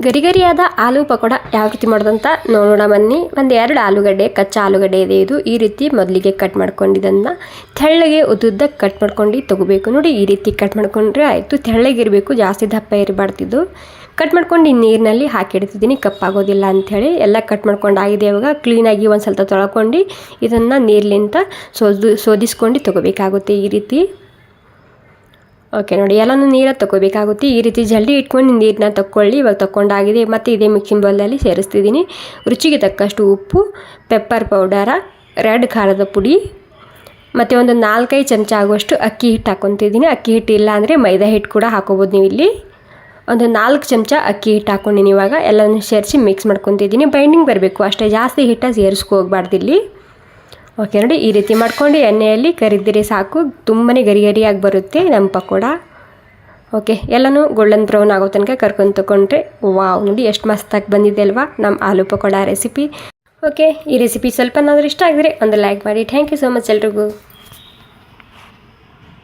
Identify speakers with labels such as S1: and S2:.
S1: ಗರಿಗರಿಯಾದ ಆಲೂ ಪಕೋಡ ಯಾವ ರೀತಿ ಮಾಡೋದಂತ ನೋಡೋಣ ಬನ್ನಿ. ಒಂದು 2 ಆಲೂಗಡ್ಡೆ, ಕಚ್ಚಾ ಆಲೂಗಡ್ಡೆ ಇದೆ. ಇದು ಈ ರೀತಿ ಮೊದಲಿಗೆ ಕಟ್ ಮಾಡ್ಕೊಂಡಿದ್ದನ್ನು ತೆಳ್ಳಗೆ ಉದ್ದುದ್ದ ಕಟ್ ಮಾಡ್ಕೊಂಡು ತಗೋಬೇಕು. ನೋಡಿ, ಈ ರೀತಿ ಕಟ್ ಮಾಡ್ಕೊಂಡ್ರೆ ಆಯಿತು. ತೆಳ್ಳಗಿರಬೇಕು, ಜಾಸ್ತಿ ದಪ್ಪ ಇರಬಾರ್ದಿದ್ದು. ಕಟ್ ಮಾಡ್ಕೊಂಡು ಈ ನೀರಿನಲ್ಲಿ ಹಾಕಿಡ್ತಿದ್ದೀನಿ, ಕಪ್ಪಾಗೋದಿಲ್ಲ ಅಂಥೇಳಿ. ಎಲ್ಲ ಕಟ್ ಮಾಡ್ಕೊಂಡಾಗಿದೆ. ಇವಾಗ ಕ್ಲೀನಾಗಿ ಒಂದು ಸ್ವಲ್ಪ ತೊಳ್ಕೊಂಡು ಇದನ್ನು ನೀರ್ಲಿಂದ ಸೋದಿಸ್ಕೊಂಡು ತಗೋಬೇಕಾಗುತ್ತೆ ಈ ರೀತಿ. ಓಕೆ ನೋಡಿ, ಎಲ್ಲನೂ ನೀರಲ್ಲಿ ತಗೋಬೇಕಾಗುತ್ತೆ. ಈ ರೀತಿ ಜಲ್ದಿ ಇಟ್ಕೊಂಡು ನೀರನ್ನ ತಗೊಳ್ಳಿ. ಇವಾಗ ತಗೊಂಡಾಗಿದೆ. ಮತ್ತು ಇದೇ ಮಿಕ್ಸಿಂಗ್ ಬೌಲಲ್ಲಿ ಸೇರಿಸ್ತಿದ್ದೀನಿ. ರುಚಿಗೆ ತಕ್ಕಷ್ಟು ಉಪ್ಪು, ಪೆಪ್ಪರ್ ಪೌಡರ, ರೆಡ್ ಖಾರದ ಪುಡಿ ಮತ್ತು ಒಂದು 4-5 ಚಮಚ ಆಗುವಷ್ಟು ಅಕ್ಕಿ ಹಿಟ್ಟು ಹಾಕ್ಕೊತಿದ್ದೀನಿ. ಅಕ್ಕಿ ಹಿಟ್ಟು ಇಲ್ಲ ಅಂದರೆ ಮೈದಾ ಹಿಟ್ಟು ಕೂಡ ಹಾಕೋಬೋದು ನೀವು. ಇಲ್ಲಿ ಒಂದು 4 ಚಮಚ ಅಕ್ಕಿ ಹಿಟ್ಟು ಹಾಕ್ಕೊಂಡಿನಿ. ಇವಾಗ ಎಲ್ಲನೂ ಸೇರಿಸಿ ಮಿಕ್ಸ್ ಮಾಡ್ಕೊತಿದ್ದೀನಿ. ಬೈಂಡಿಂಗ್ ಬರಬೇಕು ಅಷ್ಟೇ, ಜಾಸ್ತಿ ಹಿಟ್ಟು ಸೇರಿಸ್ಕೋಗ್ಬಾರ್ದು ಇಲ್ಲಿ. ಓಕೆ ನೋಡಿ, ಈ ರೀತಿ ಮಾಡ್ಕೊಂಡು ಎಣ್ಣೆಯಲ್ಲಿ ಕರಿದಿರಿ ಸಾಕು. ತುಂಬಾ ಗರಿಗರಿಯಾಗಿ ಬರುತ್ತೆ ನಮ್ಮ ಪಕೋಡ. ಓಕೆ, ಎಲ್ಲನೂ ಗೋಲ್ಡನ್ ಬ್ರೌನ್ ಆಗೋ ತನಕ ಕರ್ಕೊಂಡು ತಗೊಂಡ್ರೆ ವಾವ್, ನೋಡಿ ಎಷ್ಟು ಮಸ್ತಾಗಿ ಬಂದಿದೆ ಅಲ್ವಾ ನಮ್ಮ ಆಲೂ ಪಕೋಡ ರೆಸಿಪಿ. ಓಕೆ, ಈ ರೆಸಿಪಿ ಸ್ವಲ್ಪನಾದರೂ ಇಷ್ಟ ಆಗಿದ್ರೆ ಒಂದು ಲೈಕ್ ಮಾಡಿ. ಥ್ಯಾಂಕ್ ಯು ಸೋ ಮಚ್ ಎಲ್ರಿಗೂ.